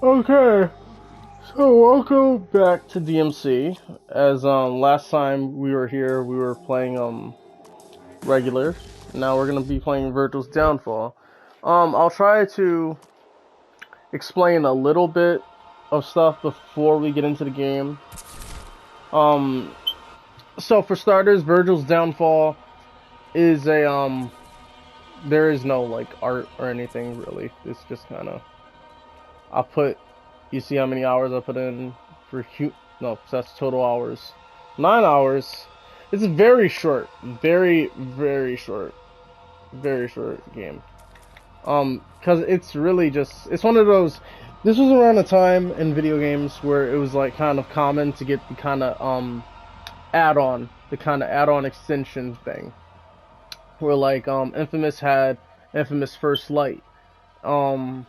Okay, so welcome back to DmC. As last time we were here, we were playing regular. Now we're gonna be playing Vergil's Downfall. I'll try to explain a little bit of stuff before we get into the game. Um, so for starters, Vergil's Downfall is a there is no like art or anything really. It's just kind of you see how many hours I put in for no, so that's total hours. 9 hours. It's very short. Very short. Very short game. Cause it's really just, it's one of those, this was around a time in video games where it was like kind of common to get the kind of, add-on extension thing. Where like, Infamous had Infamous First Light. Um,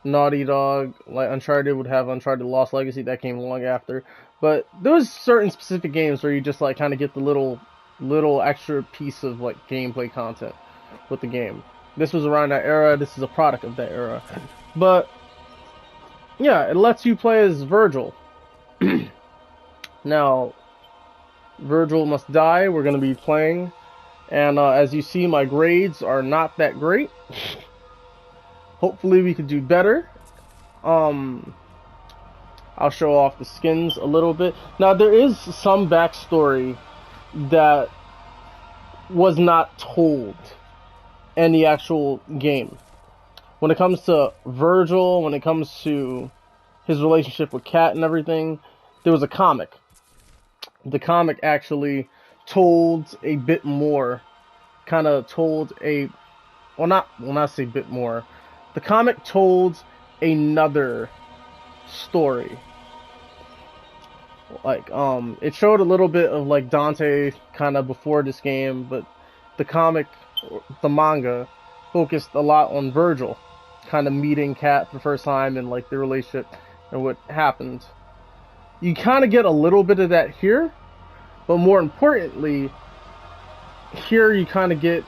Naughty Dog, like Uncharted would have Uncharted Lost Legacy that came long after. But there was certain specific games where you just like kind of get the little extra piece of like gameplay content with the game. This was around that era. This is a product of that era. But yeah, it lets you play as Vergil. Now, Vergil must die. We're gonna be playing, and as you see, my grades are not that great. Hopefully we could do better. I'll show off the skins a little bit. Now there is some backstory that was not told in the actual game. When it comes to Vergil, when it comes to his relationship with Kat and everything, there was a comic. The comic actually told a bit more, kind of told a, not say bit more. The comic told another story. Like, it showed a little bit of like Dante kind of before this game, but the comic, the manga, focused a lot on Vergil, kind of meeting Kat for the first time and like the relationship and what happened. You kind of get a little bit of that here, but more importantly, here you kind of get,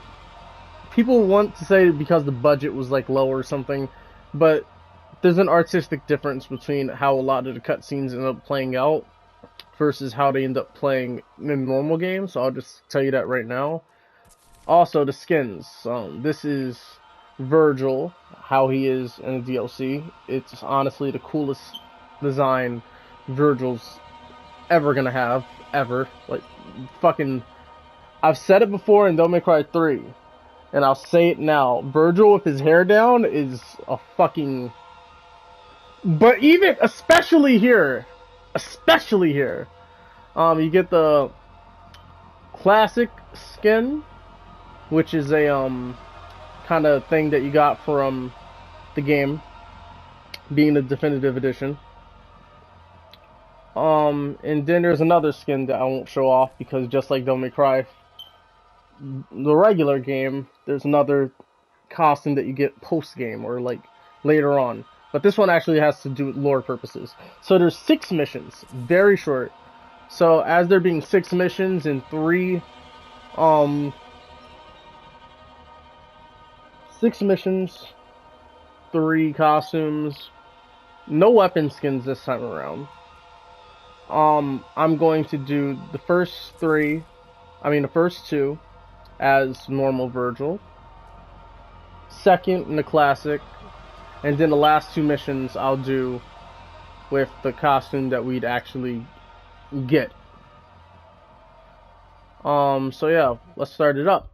people want to say because the budget was like low or something, but there's an artistic difference between how a lot of the cutscenes end up playing out versus how they end up playing in normal games. So I'll just tell you that right now. Also, the skins. This is Vergil, how he is in the DLC. It's honestly the coolest design Vergil's ever gonna have, ever. Like, fucking, I've said it before in Devil May Cry 3, and I'll say it now. Vergil with his hair down is a fucking... But even, especially here, you get the classic skin, which is a, kind of thing that you got from the game, being the definitive edition. And then there's another skin that I won't show off because just like Devil May Cry, the regular game, there's another costume that you get post-game or like later on. But this one actually has to do with lore purposes. So there's 6 missions, very short. So as there being 6 missions and 6 missions, 3 costumes, no weapon skins this time around. I'm going to do the first 2 as normal Vergil. Second in the classic. And then the last 2 missions I'll do with the costume that we'd actually get. So yeah, let's start it up.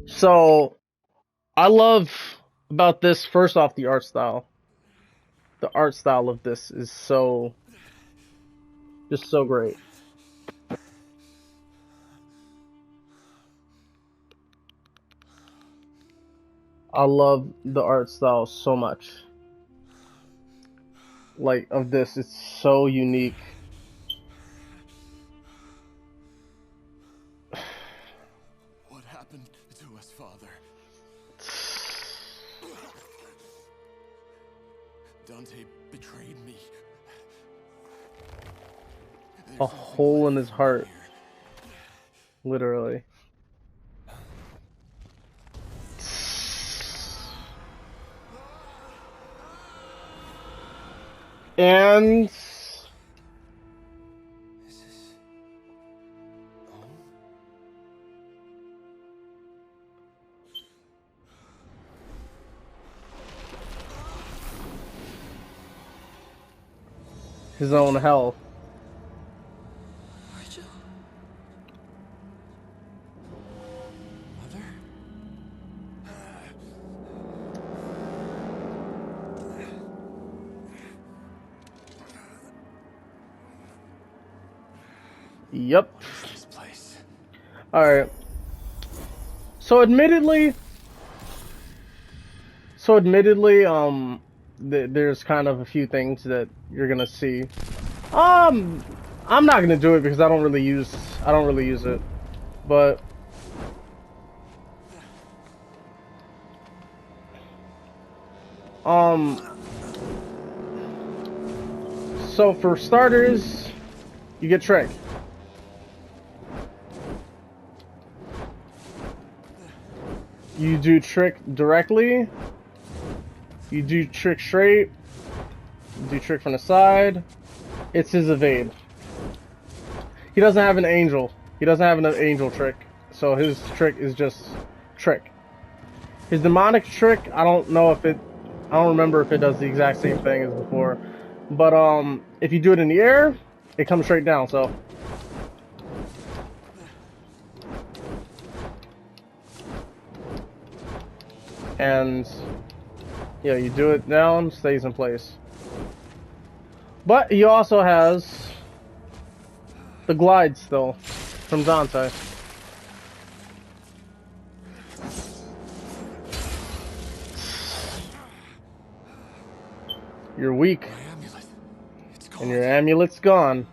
So, I love about this, first off, the art style. The art style of this is just so great. I love the art style so much. Like, of this, it's so unique. What happened to us, Father? Dante betrayed me. A hole in his heart. Literally. And Is this home? his own hell. Vergil? Mother? Yep. What is this place? Alright. So admittedly, there's kind of a few things that you're gonna see. I'm not gonna do it because I don't really use it. But so for starters, you get Trick. You do Trick directly. You do Trick straight. You do Trick from the side. It's his evade. He doesn't have an angel. He doesn't have an angel trick. So his trick is just Trick. His demonic trick, I don't remember if it does the exact same thing as before. But if you do it in the air, it comes straight down, so. And yeah, you do it down, stays in place. But he also has the glide still from Dante. You're weak. My amulet. It's gone. And your amulet's gone.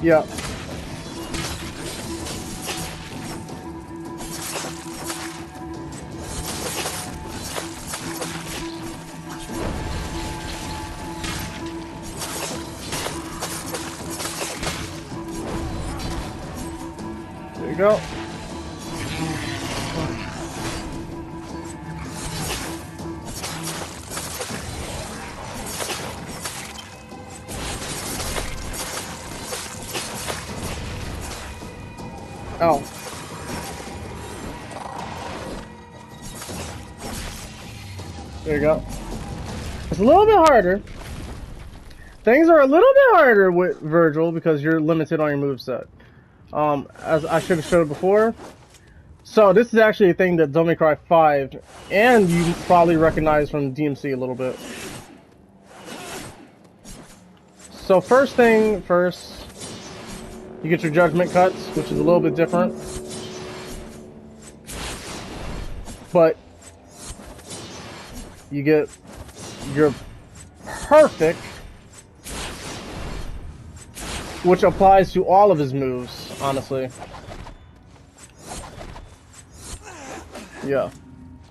Yeah. There you go. Oh. There you go. It's a little bit harder. Things are a little bit harder with Vergil because you're limited on your moveset. As I should have showed before. So this is actually a thing that Devil May Cry 5 and you probably recognize from DmC a little bit. So first thing first, you get your judgment cuts, which is a little bit different. But you get your perfect, which applies to all of his moves, honestly. Yeah.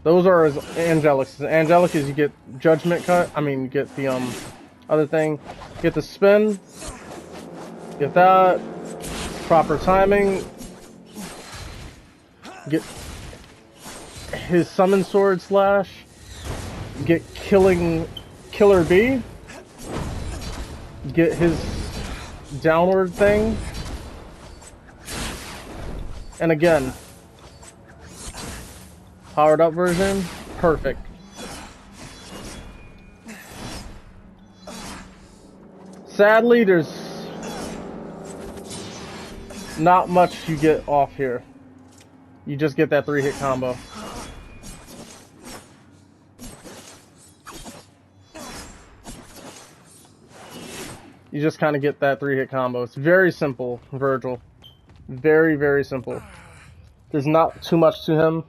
Those are his angelics. Angelic is you get judgment cut. I mean, you get the other thing. You get the spin. Get that. Proper timing. Get his summon sword slash. Get killer B. Get his downward thing. And again, powered up version, perfect. Sadly, there's not much you get off here. You just get that 3-hit combo. You just kind of get that 3-hit combo. It's very simple, Vergil. Very, very simple. There's not too much to him.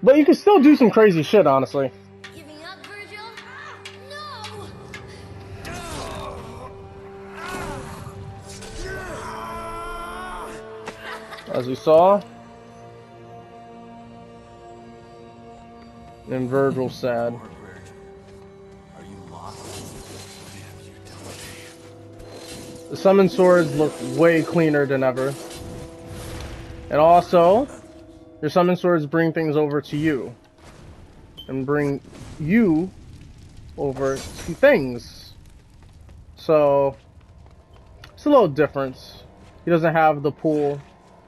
But you can still do some crazy shit, honestly. Giving up, Vergil? No! As we saw. And Vergil's sad. Are you lost? What have you done? The summon swords look way cleaner than ever. And also, your summon swords bring things over to you. And bring you over to things. So, it's a little difference. He doesn't have the pull.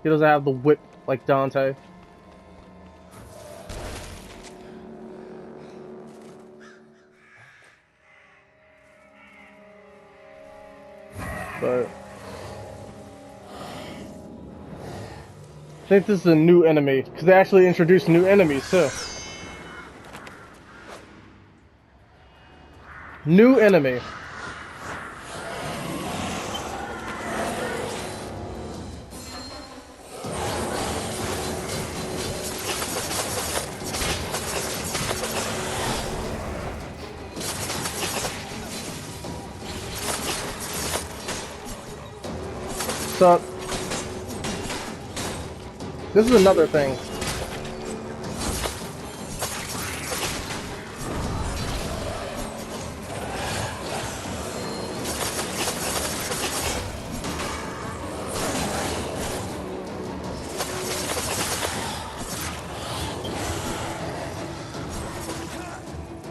He doesn't have the whip like Dante. But I think this is a new enemy, because they actually introduced new enemies too. New enemy. So, this is another thing.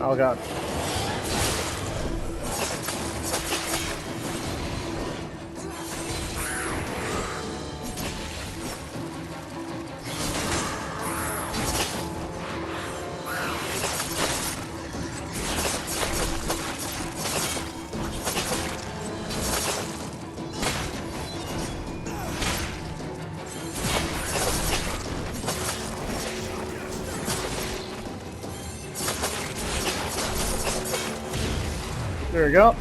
Oh god. There we go.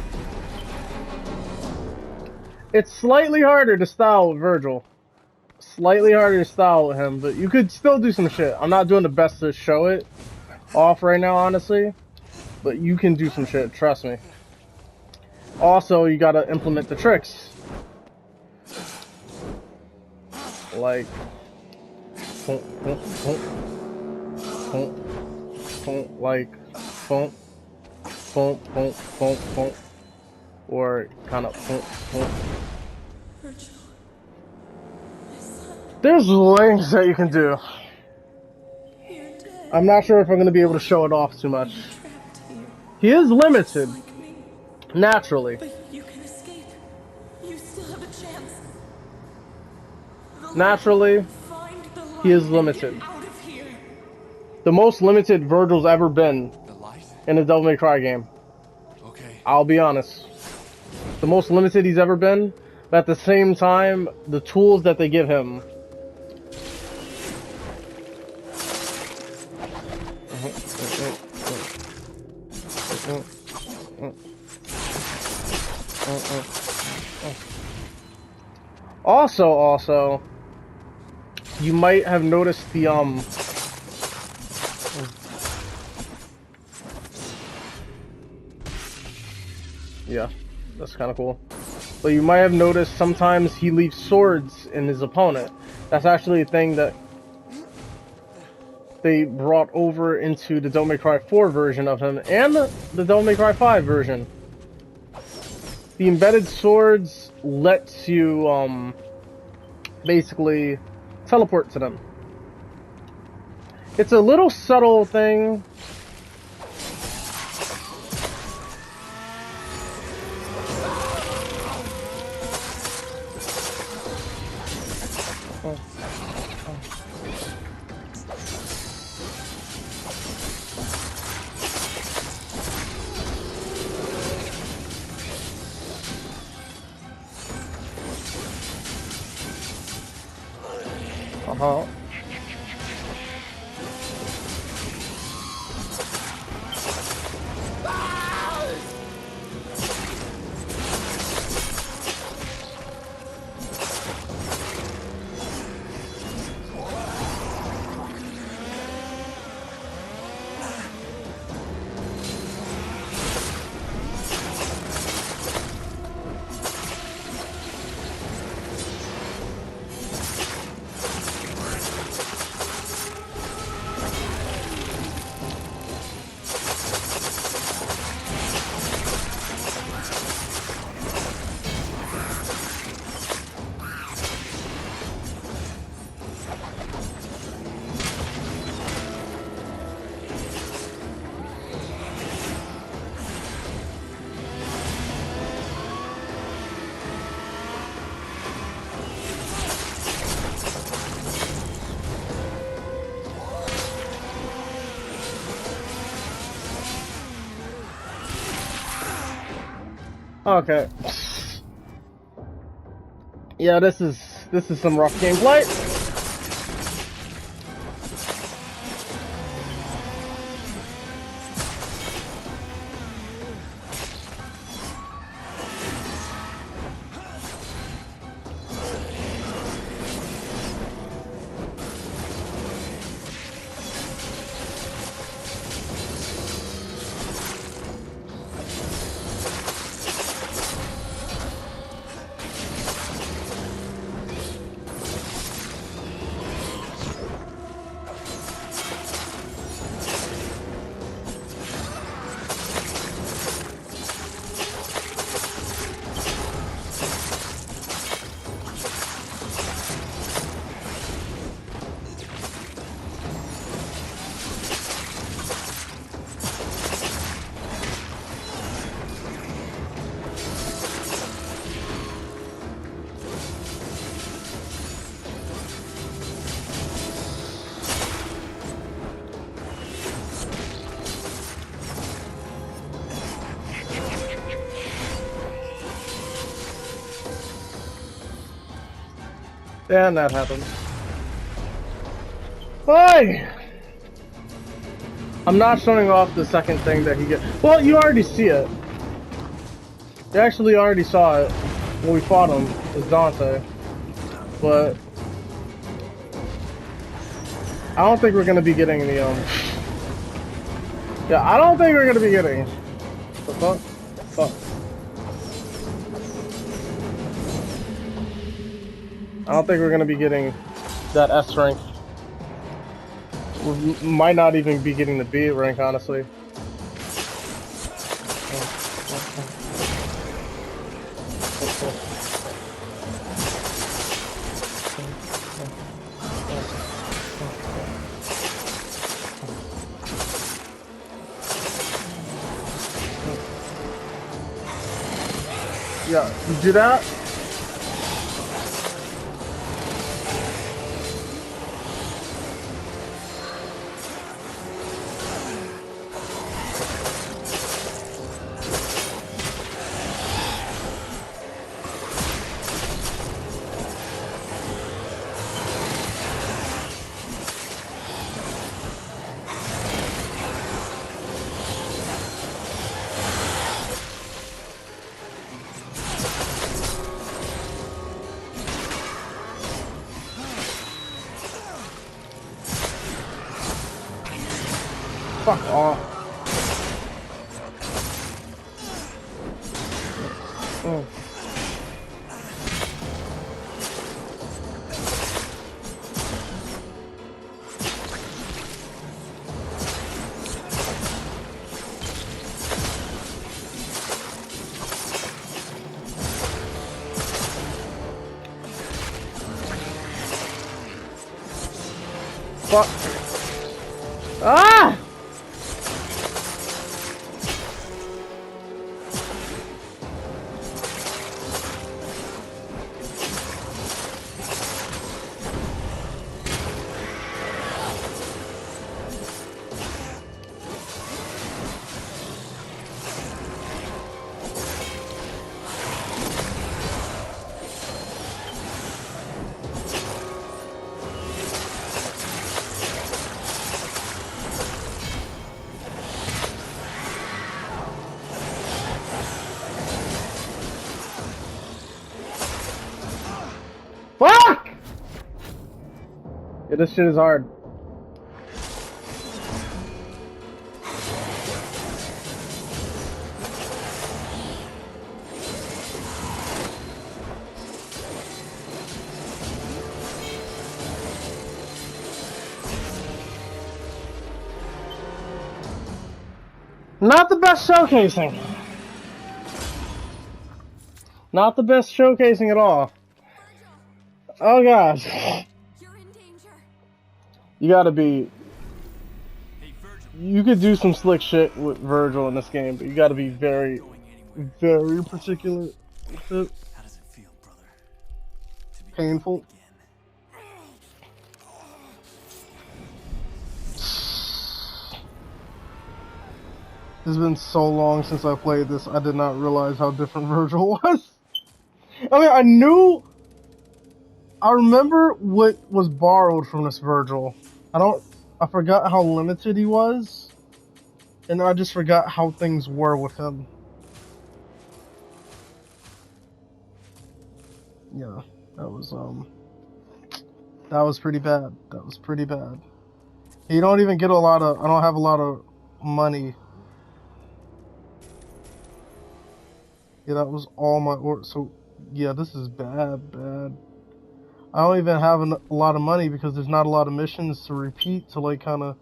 It's slightly harder to style with Vergil. Slightly harder to style with him, but you could still do some shit. I'm not doing the best to show it off right now, honestly. But you can do some shit, trust me. Also, you gotta implement the tricks. Like... like... or kind of there's things that you can do. I'm not sure if I'm going to be able to show it off too much. He is limited, naturally. But you can escape. You still have a chance. Naturally, he is limited. Get out of here. The most limited Vergil's ever been in a Devil May Cry game. Okay. I'll be honest. The most limited he's ever been, but at the same time, the tools that they give him. Also, you might have noticed the, yeah, that's kind of cool. But you might have noticed sometimes he leaves swords in his opponent. That's actually a thing that they brought over into the Devil May Cry 4 version of him and the Devil May Cry 5 version. The embedded swords lets you basically teleport to them. It's a little subtle thing. Okay. Yeah, this is some rough gameplay. And that happened. Hi! I'm not showing off the second thing that he gets. Well, you already see it. You actually already saw it when we fought him with Dante. But I don't think we're gonna be getting the yeah, I don't think we're gonna be getting the fuck. I don't think we're gonna be getting that S rank. We might not even be getting the B rank, honestly. Yeah, you do that. Fuck off. Oh. Fuck. Ah! Fuck! Yeah, this shit is hard. Not the best showcasing. Not the best showcasing at all. Oh gosh. You're in danger. You gotta be... You could do some slick shit with Vergil in this game, but you gotta be very, very particular with it. How does it feel, brother? To be Painful. again. It's been so long since I played this, I did not realize how different Vergil was. I mean, I remember what was borrowed from this Vergil. I forgot how limited he was, and I just forgot how things were with him. Yeah, that was pretty bad. That was pretty bad. You don't even get I don't have a lot of money. Yeah, that was all my so yeah, this is bad. I don't even have a lot of money because there's not a lot of missions to repeat to like kind of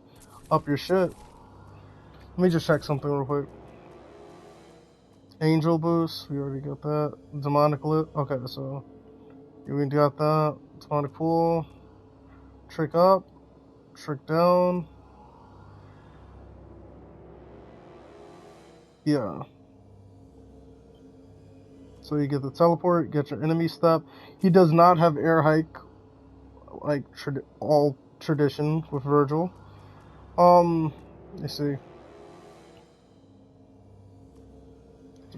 up your shit. Let me just check something real quick. Angel boost, we already got that. Demonic lit, okay, so we got that. Demonic pool, trick up, trick down. Yeah. So you get the teleport, get your enemy step. He does not have air hike, like all tradition with Vergil. Let's see.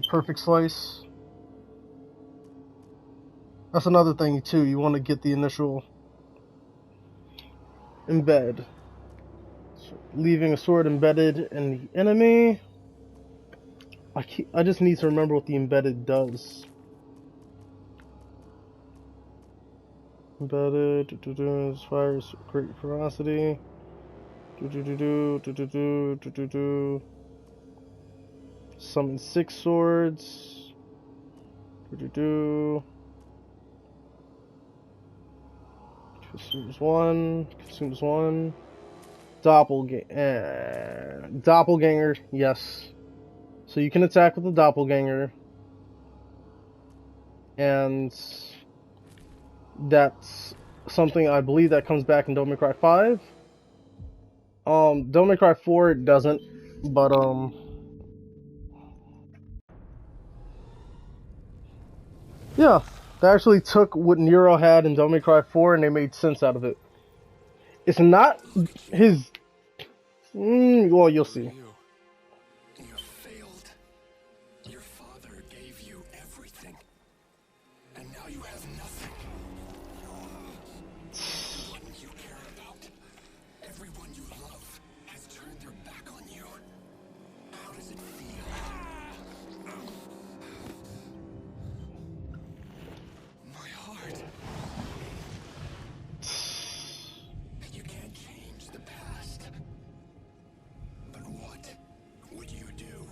Perfect slice. That's another thing too. You want to get the initial embed. So leaving a sword embedded in the enemy. I just need to remember what the embedded does. Embedded, inspires great ferocity. Summon 6 swords. Consumes 1. Doppelganger, yes. So you can attack with the doppelganger. And that's something I believe that comes back in Devil May Cry 5. Devil May Cry 4 it doesn't, but yeah, they actually took what Nero had in Devil May Cry 4 and they made sense out of it. It's not his. Well, you'll see. You failed. Your father gave you everything, and now you have nothing. Everyone you care about, everyone you love, has turned their back on you. How does it feel? My heart. You can't change the past. But what would you do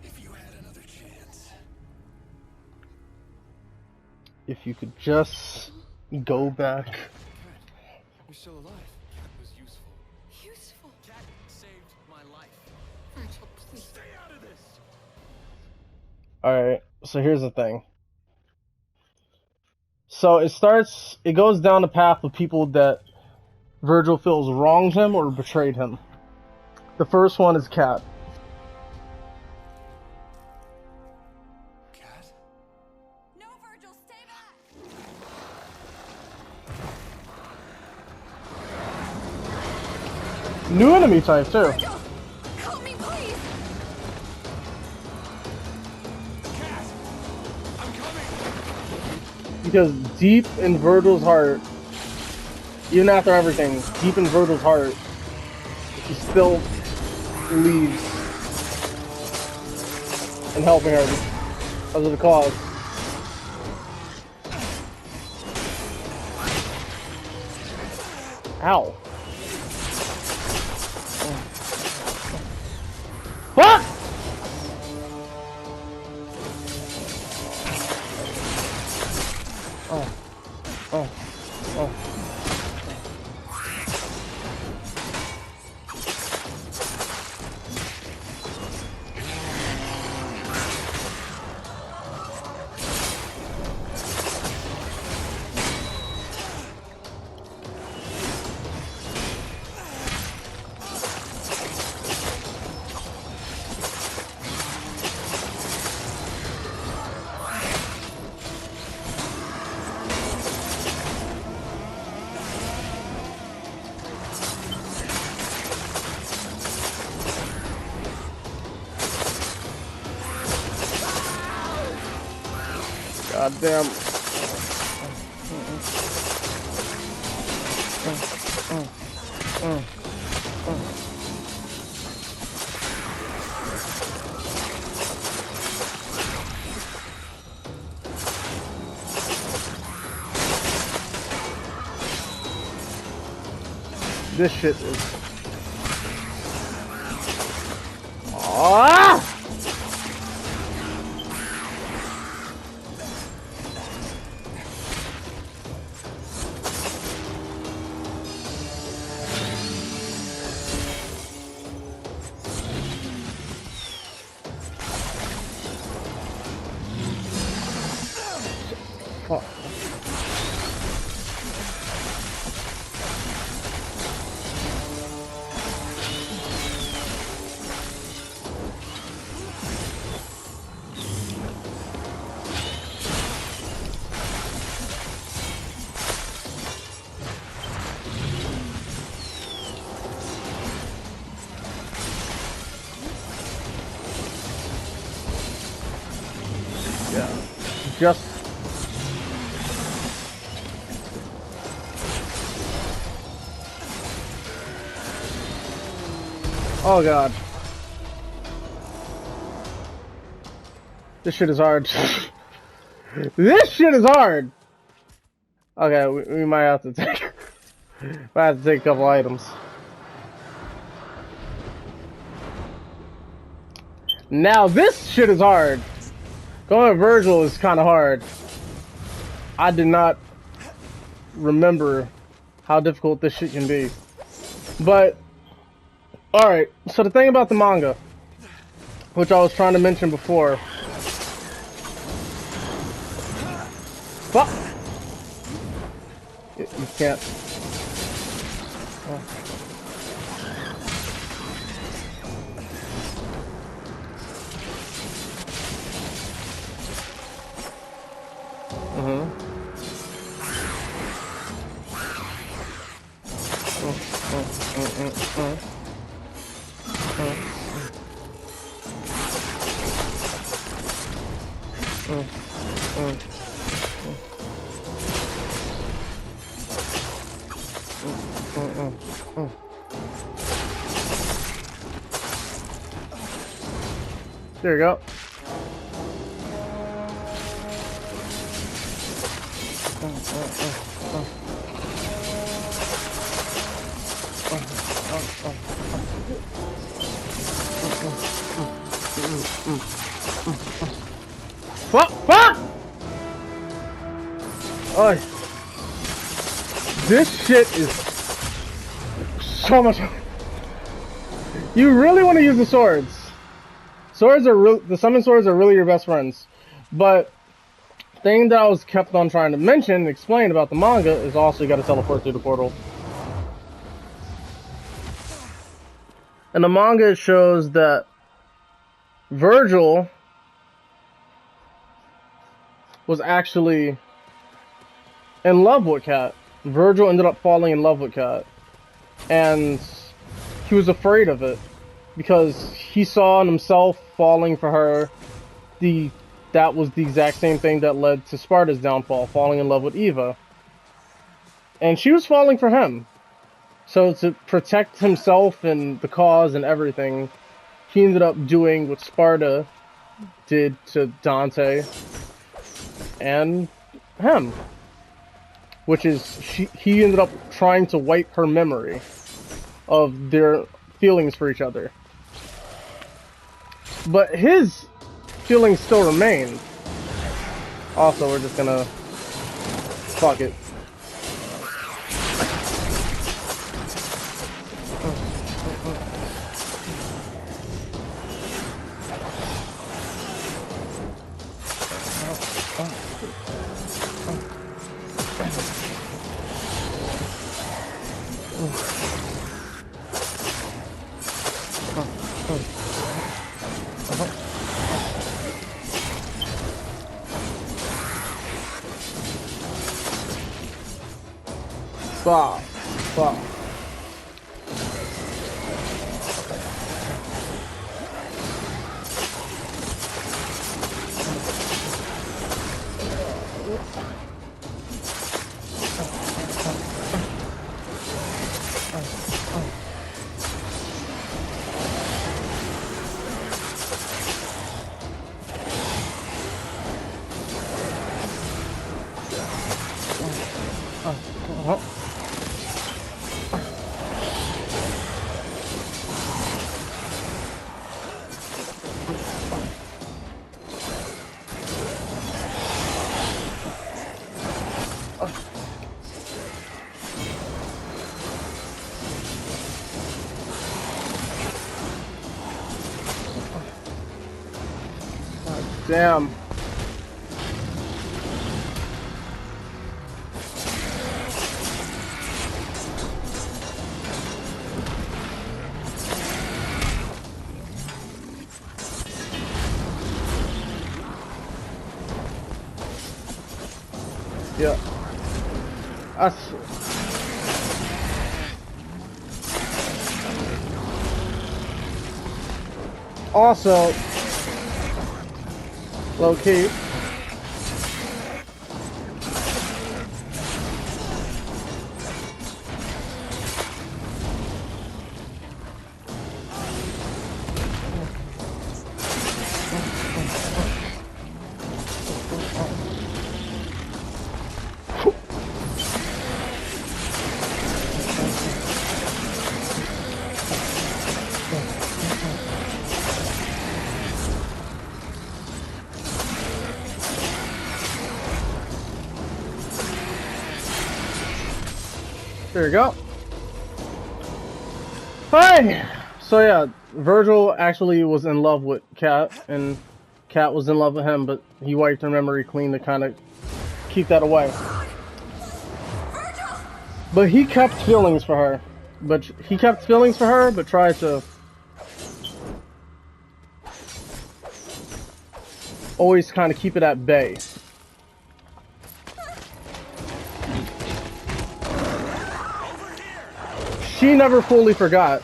if you had another chance? If you could just go back. Cat, you're still alive. Cat was useful. Useful. Cat saved my life. Vergil, please. Stay out of this! Alright, so here's the thing. So it goes down the path of people that Vergil feels wronged him or betrayed him. The first one is Cat. Cat? No, Vergil, stay back. New enemy type too. Vergil, help me, please. Cat! I'm coming! Because deep in Vergil's heart, even after everything, deep in Vergil's heart, he still believes in helping her because of the cause. Ow. What? Oh. God damn. This shit is... Ah! Fuck. Yeah. Just... Oh god. This shit is hard. This shit is hard! Okay, we might have to take... might have to take a couple items. Now this shit is hard. Going with Vergil is kind of hard. I did not remember how difficult this shit can be. But, alright, so the thing about the manga, which I was trying to mention before. Fuck! You can't. Oh. There you go. Fuck! Fuck! Oh, this shit is so much. You really want to use the swords. Swords are the summon swords are really your best friends. But thing that I was kept on trying to mention and explain about the manga is also you got to teleport through the portal. And the manga shows that Vergil was actually in love with Kat. Vergil ended up falling in love with Kat. And he was afraid of it because he saw in himself falling for her. That was the exact same thing that led to Sparta's downfall, falling in love with Eva. And she was falling for him. So to protect himself and the cause and everything, he ended up doing what Sparta did to Dante and him. Which is, he ended up trying to wipe her memory of their feelings for each other. But his feelings still remain. Also, we're just gonna... fuck it. Stop. Stop. Damn. Yeah. That's also low key. There you go. Hi. So yeah, Vergil actually was in love with Kat, and Kat was in love with him, but he wiped her memory clean to kind of keep that away. But he kept feelings for her. But tried to always kind of keep it at bay. She never fully forgot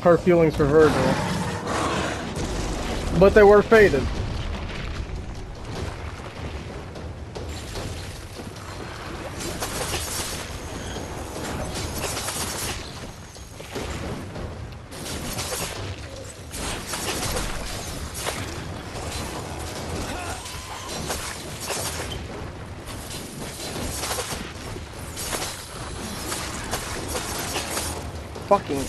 her feelings for Vergil, but they were faded. Fucking.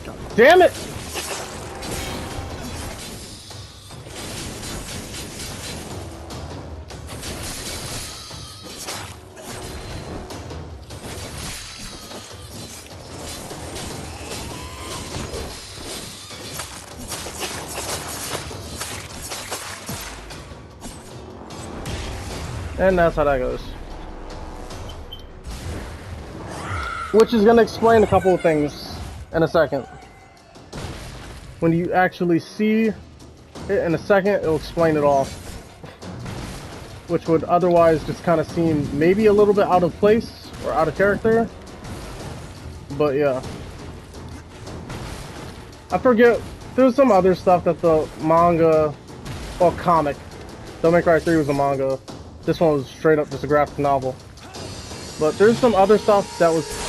God damn it! And that's how that goes. Which is going to explain a couple of things in a second. When you actually see it in a second, it'll explain it all. Which would otherwise just kind of seem maybe a little bit out of place or out of character. But yeah. I forget, there's some other stuff that the manga, or comic. Devil May Cry 3 was a manga. This one was straight up just a graphic novel. But there's some other stuff that was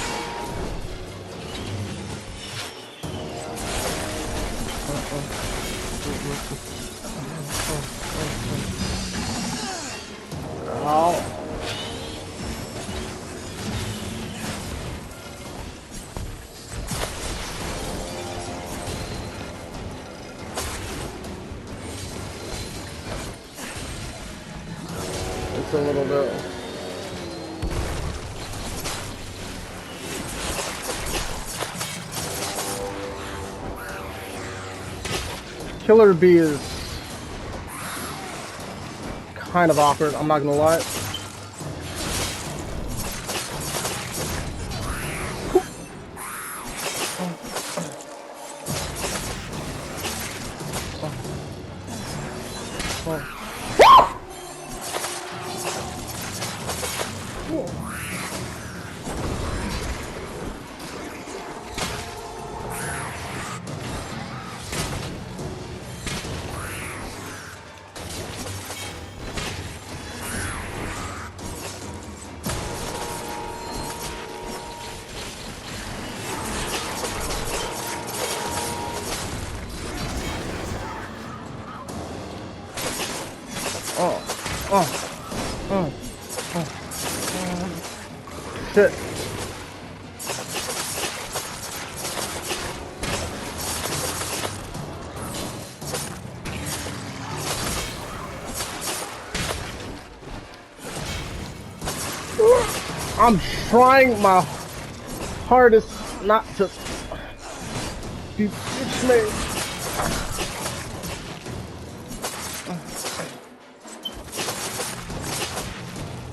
a little bit. Killer B is kind of awkward, I'm not gonna lie. Shit. I'm trying my hardest not to be Catch me!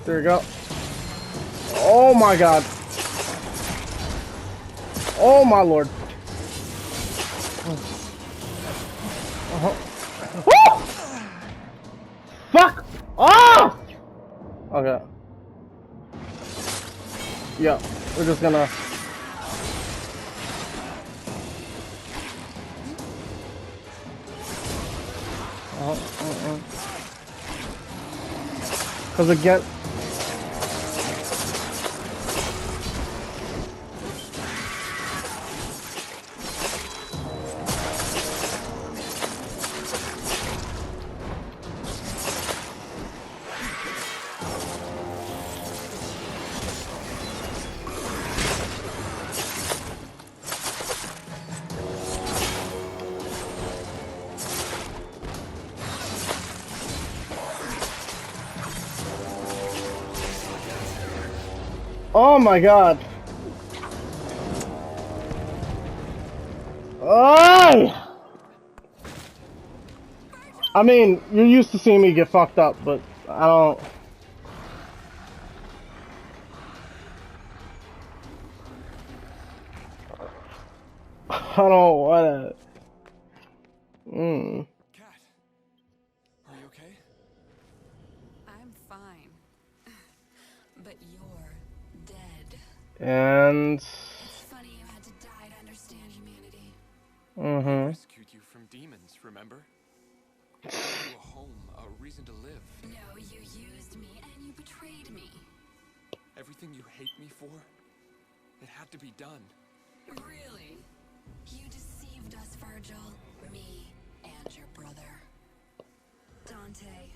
There we go. Oh my god. Oh my lord. Woo! Fuck off! Okay. Yeah, we're just gonna... Cause again... Oh my god. Oh! I mean, you're used to seeing me get fucked up, but I don't... I don't wanna... Cat, are you okay? I'm fine. But you're dead. And... It's funny you had to die to understand humanity. Rescued you from demons, remember? Gave you a home, a reason to live. No, you used me and you betrayed me. Everything you hate me for, it had to be done. Really? You deceived us, Vergil. Me and your brother. Dante.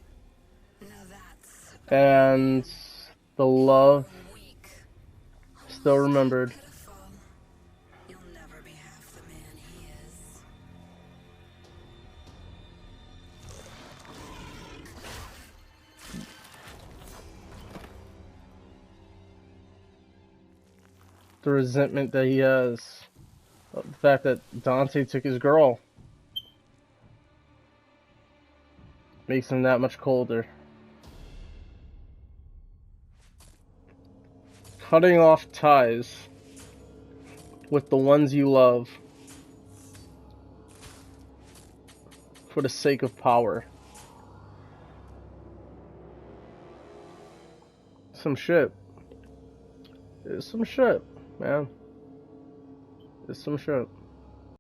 Now that's... And... the love... weak. still remembered. Pitiful. You'll never be half the man he is. The resentment that he has. The fact that Dante took his girl. Makes him that much colder. Cutting off ties with the ones you love for the sake of power. Some shit. It's some shit, man. It's some shit.